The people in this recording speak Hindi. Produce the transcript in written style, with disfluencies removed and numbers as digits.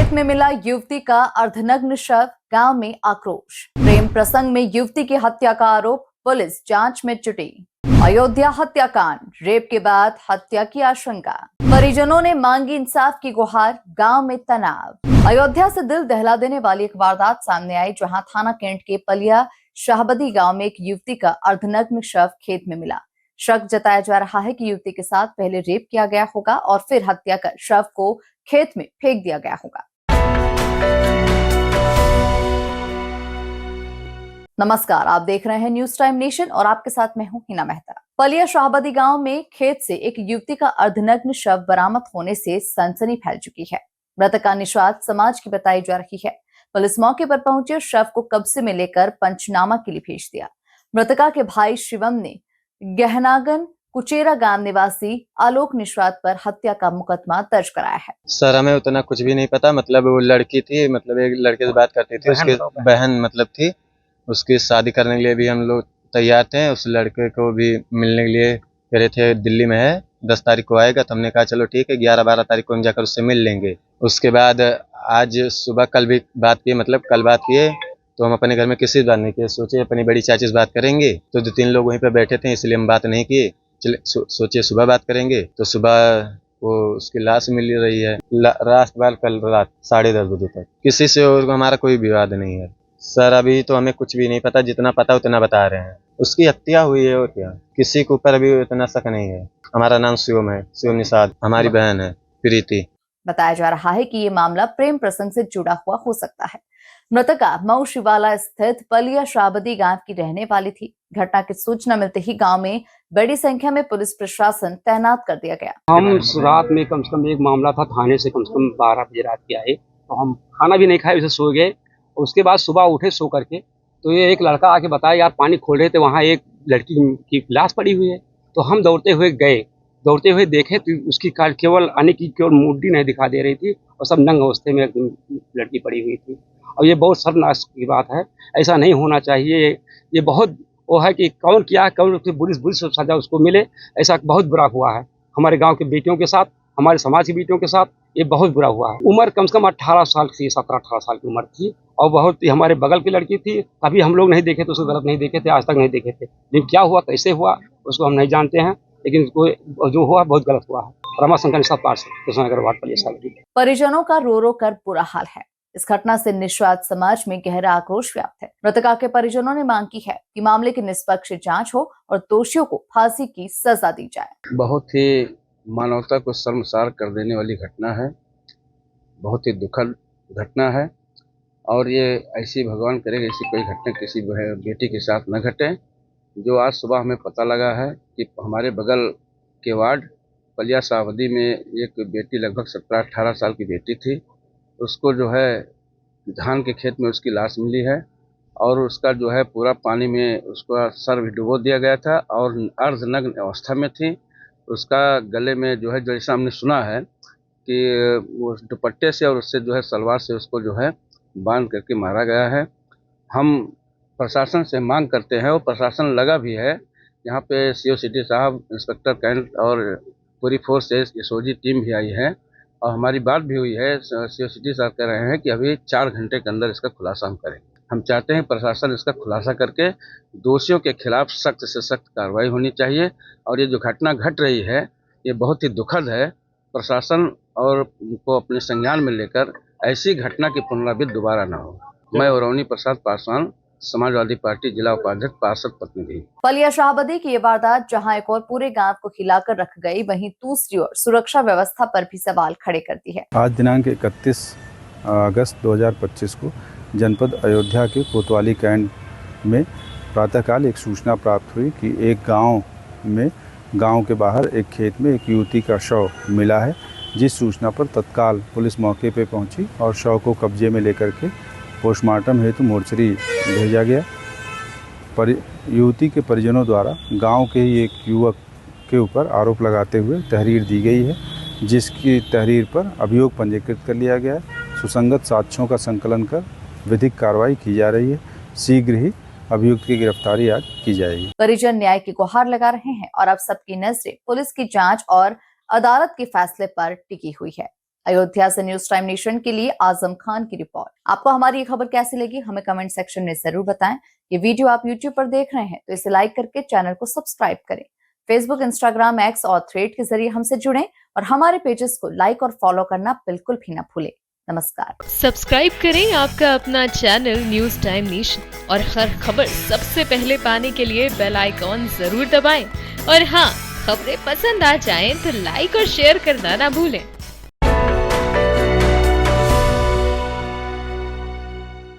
खेत में मिला युवती का अर्धनग्न शव, गांव में आक्रोश। प्रेम प्रसंग में युवती की हत्या का आरोप, पुलिस जांच में जुटी। अयोध्या हत्याकांड, रेप के बाद हत्या की आशंका। परिजनों ने मांगी इंसाफ की गुहार, गांव में तनाव। अयोध्या से दिल दहला देने वाली एक वारदात सामने आई, जहां थाना कैंट के पलिया शाहबदी गांव में एक युवती का अर्धनग्न शव खेत में मिला। शक जताया जा रहा है कि युवती के साथ पहले रेप किया गया होगा और फिर हत्या कर शव को खेत में फेंक दिया गया होगा। नमस्कार, आप देख रहे हैं न्यूज टाइम नेशन और आपके साथ मैं हूं हिना मेहता। पलिया शाहबदी गांव में खेत से एक युवती का अर्धनग्न शव बरामद होने से सनसनी फैल चुकी है। मृतक का निषाद समाज की बताई जा रही है। पुलिस मौके पर पहुंचे, शव को कब्जे में लेकर पंचनामा के लिए भेज दिया। मृतका के भाई शिवम ने गहनागन कुचेरा गांव निवासी आलोक निषाद पर हत्या का मुकदमा दर्ज कराया है। सर, हमें उतना कुछ भी नहीं पता। मतलब वो लड़की थी, मतलब एक लड़के से बात करती थी, उसकी बहन मतलब थी। उसकी शादी करने के लिए भी हम लोग तैयार थे। उस लड़के को भी मिलने के लिए कह रहे थे, दिल्ली में है, 10 तारीख को आएगा। तो हमने कहा चलो ठीक है, 11-12 तारीख को हम जाकर उससे मिल लेंगे। उसके बाद आज सुबह कल भी बात किए, मतलब कल बात किए तो हम अपने घर में किसी से बात नहीं किए। सोचे अपनी बड़ी चाची से बात करेंगे, तो 2-3 लोग वहीं पर बैठे थे, इसलिए हम बात नहीं किए। चले सोचे सुबह बात करेंगे। तो सुबह वो उसकी लाश मिल रही है रात बार, कल रात 10:30 बजे तक। किसी से और हमारा कोई विवाद नहीं है सर। अभी तो हमें कुछ भी नहीं पता, जितना पता उतना बता रहे हैं। उसकी हत्या हुई है और क्या, किसी के ऊपर अभी इतना शक नहीं है। हमारा नाम शिवम है, शिवम निषाद। हमारी बहन है प्रीति। बताया जा रहा है कि ये मामला प्रेम प्रसंग से जुड़ा हुआ हो सकता है। मृतका मऊ शिवाला स्थित पलिया शाहबदी गांव की रहने वाली थी। घटना की सूचना मिलते ही गांव में बड़ी संख्या में पुलिस प्रशासन तैनात कर दिया गया। हम रात में कम से कम एक मामला था, थाने से कम से कम 12 बजे रात के आए, तो हम खाना भी नहीं खाए, उसे सो गए। उसके बाद सुबह उठे सो करके, तो ये एक लड़का आके बताया यार पानी खोल रहे थे, वहाँ एक लड़की की लाश पड़ी हुई है। तो हम दौड़ते हुए गए, दौड़ते हुए देखे तो उसकी केवल आने की केवल मुड्डी नहीं दिखा दे रही थी और सब नंग अवस्थे में लड़की पड़ी हुई थी। और ये बहुत शर्मनाक की बात है, ऐसा नहीं होना चाहिए। ये बहुत वो है कि कौन किया, कौन बुरी सजा उसको मिले, ऐसा बहुत बुरा हुआ है हमारे गांव के बेटियों के साथ, हमारे समाज की बेटियों के साथ। ये बहुत बुरा हुआ है। उम्र कम से कम 18 साल की, 17-18 साल की उम्र थी और बहुत ही हमारे बगल की लड़की थी। कभी हम लोग नहीं देखे थे, उसको गलत नहीं देखे थे, आज तक नहीं देखे थे। लेकिन क्या हुआ, कैसे हुआ, उसको हम नहीं जानते हैं, लेकिन जो हुआ बहुत गलत हुआ है। रमाशंकर निषाद पार्षद, कृष्णनगर वार्ड पलिया शाहबदी। परिजनों का रो रो कर बुरा हाल है। इस घटना से निषाद समाज में गहरा आक्रोश व्याप्त है। मृतका के परिजनों ने मांग की है कि मामले की निष्पक्ष जांच हो और दोषियों को फांसी की सजा दी जाए। बहुत ही मानवता को शर्मसार कर देने वाली घटना है, बहुत ही दुखद घटना है। और ये ऐसी भगवान करे ऐसी कोई घटना किसी बेटी के साथ न घटे। जो आज सुबह हमें पता लगा है कि हमारे बगल के वार्ड पलिया शाहबदी में एक बेटी, लगभग 17-18 साल की बेटी थी। उसको जो है धान के खेत में उसकी लाश मिली है और उसका जो है पूरा पानी में उसका सर भी डुबो दिया गया था और अर्धनग्न अवस्था में थी। उसका गले में जो है, जैसा हमने सुना है कि वो दुपट्टे से और उससे जो है सलवार से उसको जो है बांध करके मारा गया है। हम प्रशासन से मांग करते हैं और प्रशासन लगा भी है। यहाँ पे सीओ सिटी साहब, इंस्पेक्टर कैंट और पूरी फोर्स एसओजी टीम भी आई है और हमारी बात भी हुई है। सीओ सिटी साहब कह रहे हैं कि अभी 4 घंटे के अंदर इसका खुलासा हम करेंगे। हम चाहते हैं प्रशासन इसका खुलासा करके दोषियों के खिलाफ सख्त से सख्त कार्रवाई होनी चाहिए। और ये जो घटना घट रही है ये बहुत ही दुखद है। प्रशासन और को अपने संज्ञान में लेकर ऐसी घटना की पुनरावृत्ति दोबारा न हो। मैं औरवनी प्रसाद पासवान, समाजवादी पार्टी जिला उपाध्यक्ष, पार्षद प्रतिनिधि। पलिया शाहबदी की ये वारदात जहां एक और पूरे गांव को हिलाकर रख गई, वहीं दूसरी ओर सुरक्षा व्यवस्था पर भी सवाल खड़े करती है। आज दिनांक 31 अगस्त 2025 को जनपद अयोध्या के कोतवाली कैंट में प्रातःकाल एक सूचना प्राप्त हुई कि एक गांव के बाहर एक खेत में एक युवती का शव मिला है। जिस सूचना पर तत्काल पुलिस मौके पर पहुंची और शव को कब्जे में लेकर के पोस्टमार्टम हेतु मोर्चरी भेजा गया। युवती के परिजनों द्वारा गांव के ही एक युवक के ऊपर आरोप लगाते हुए तहरीर दी गई है, जिसकी तहरीर पर अभियोग पंजीकृत कर लिया गया है। सुसंगत साक्ष्यों का संकलन कर विधिक कार्रवाई की जा रही है। शीघ्र ही अभियुक्त की गिरफ्तारी आज की जाएगी। परिजन न्याय की गुहार लगा रहे हैं और अब सबकी नजरें पुलिस की जांच और अदालत के फैसले पर टिकी हुई है। अयोध्या से न्यूज टाइम नेशन के लिए आजम खान की रिपोर्ट। आपको हमारी ये खबर कैसी लगी हमें कमेंट सेक्शन में जरूर बताएं। ये वीडियो आप यूट्यूब पर देख रहे हैं तो इसे लाइक करके चैनल को सब्सक्राइब करें। फेसबुक, इंस्टाग्राम, एक्स और थ्रेड के जरिए हमसे जुड़ें और हमारे पेजेस को लाइक और फॉलो करना बिल्कुल भी ना भूलें। नमस्कार। सब्सक्राइब करें आपका अपना चैनल न्यूज टाइम नेशन और हर खबर सबसे पहले पाने के लिए बेल आइकॉन जरूर दबाएं। और हाँ, खबरें पसंद आ जाएं तो लाइक और शेयर करना ना भूलें।